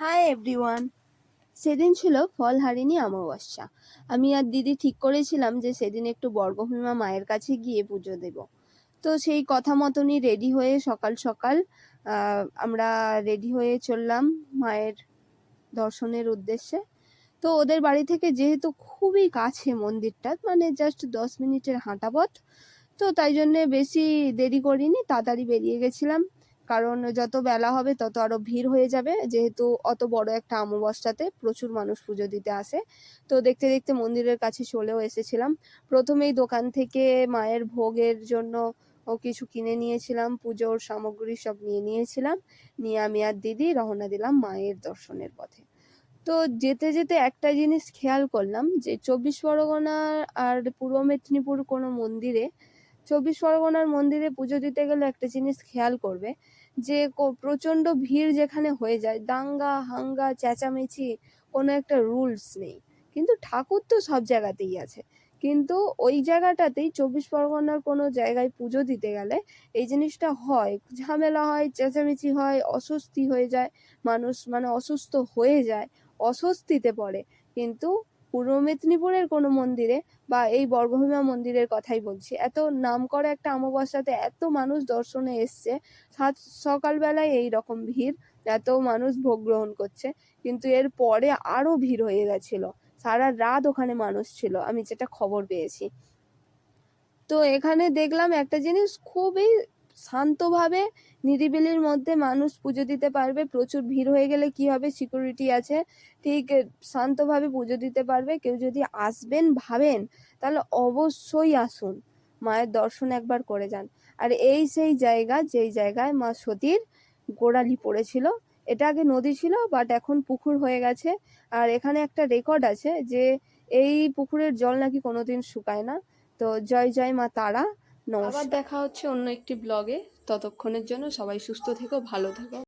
Hi everyone. সেদিন ছিল ফলহারিণী অমাবস্যা। আমি আর দিদি ঠিক করেছিলাম যে সেদিন একটু বর্গভীমা মায়ের কাছে গিয়ে পুজো দেব। তো সেই কথা মতনই রেডি হয়ে সকাল সকাল আমরা রেডি হয়ে চললাম মায়ের দর্শনের উদ্দেশ্যে। তো ওদের বাড়ি থেকে যেহেতু খুবই কাছে মন্দিরটা, মানে জাস্ট 10 মিনিটের হাঁটা পথ, তো তাই জন্য বেশি দেরি করিনি, তাড়াতাড়ি বেরিয়ে গেছিলাম। কারণ যত বেলা হবে তত আরো ভিড় হয়ে যাবে, যেহেতু অত বড় একটা অমাবস্যাতে প্রচুর মানুষ পুজো দিতে আসে। তো দেখতে দেখতে মন্দিরের কাছে চলেও এসেছিলাম। প্রথমেই দোকান থেকে মায়ের ভোগের জন্য কিছু কিনে নিয়েছিলাম, পুজোর সামগ্রী সব নিয়ে নিয়েছিলাম। নিয়ে আমি আর দিদি রওনা দিলাম মায়ের দর্শনের পথে। তো যেতে যেতে একটা জিনিস খেয়াল করলাম যে 24 পরগনা আর পূর্ব মেদিনীপুর কোনো মন্দিরে, 24 পরগনার মন্দিরে পুজো দিতে গেলে একটা জিনিস খেয়াল করবে যে প্রচন্ড ভিড় যেখানে হয়ে যায়, দাঙ্গা হাঙ্গা চেঁচামেচি, কোনো একটা রুলস নেই। কিন্তু ঠাকুর তো সব জায়গাতেই আছে, কিন্তু ওই জায়গাটাতেই 24 পরগনার কোনো জায়গায় পুজো দিতে গেলে এই জিনিসটা হয়, ঝামেলা হয়, চেঁচামেচি হয়, অস্বস্তি হয়ে যায়, মানুষ মানে অসুস্থ হয়ে যায়, অস্বস্তিতে পড়ে। কিন্তু পূর্ব মেদিনীপুরের কোনো মন্দিরে বা এই বর্গভীমা মন্দিরের কথাই বলছি, এত নামকরা একটা অমাবস্যাতে এত মানুষ দর্শনে এসছে, সকালবেলায় এই রকম ভিড়, এত মানুষ ভোগ গ্রহণ করছে, কিন্তু এর পরে আরো ভিড় হয়ে গেছিল। সারা রাত ওখানে মানুষ ছিল, আমি যেটা খবর পেয়েছি। তো এখানে দেখলাম একটা জিনিস, খুবই শান্তভাবে নিরিবিলির মধ্যে মানুষ পুজো দিতে পারবে। প্রচুর ভিড় হয়ে গেলে কি হবে, সিকিউরিটি আছে, ঠিক শান্তভাবে পুজো দিতে পারবে। কেউ যদি আসবেন ভাবেন তাহলে অবশ্যই আসুন, মায়ের দর্শন একবার করে যান। আর এই সেই জায়গা যেই জায়গায় মা সতীর গোড়ালি পড়েছিল। এটা আগে নদী ছিল, বাট এখন পুকুর হয়ে গেছে। আর এখানে একটা রেকর্ড আছে যে এই পুকুরের জল নাকি কোনোদিন শুকায় না। তো জয় জয় মা তারা। নমস্কার। আবার দেখা হচ্ছে অন্য একটি ব্লগে। ততক্ষণের জন্য সবাই সুস্থ থেকো, ভালো থেকো।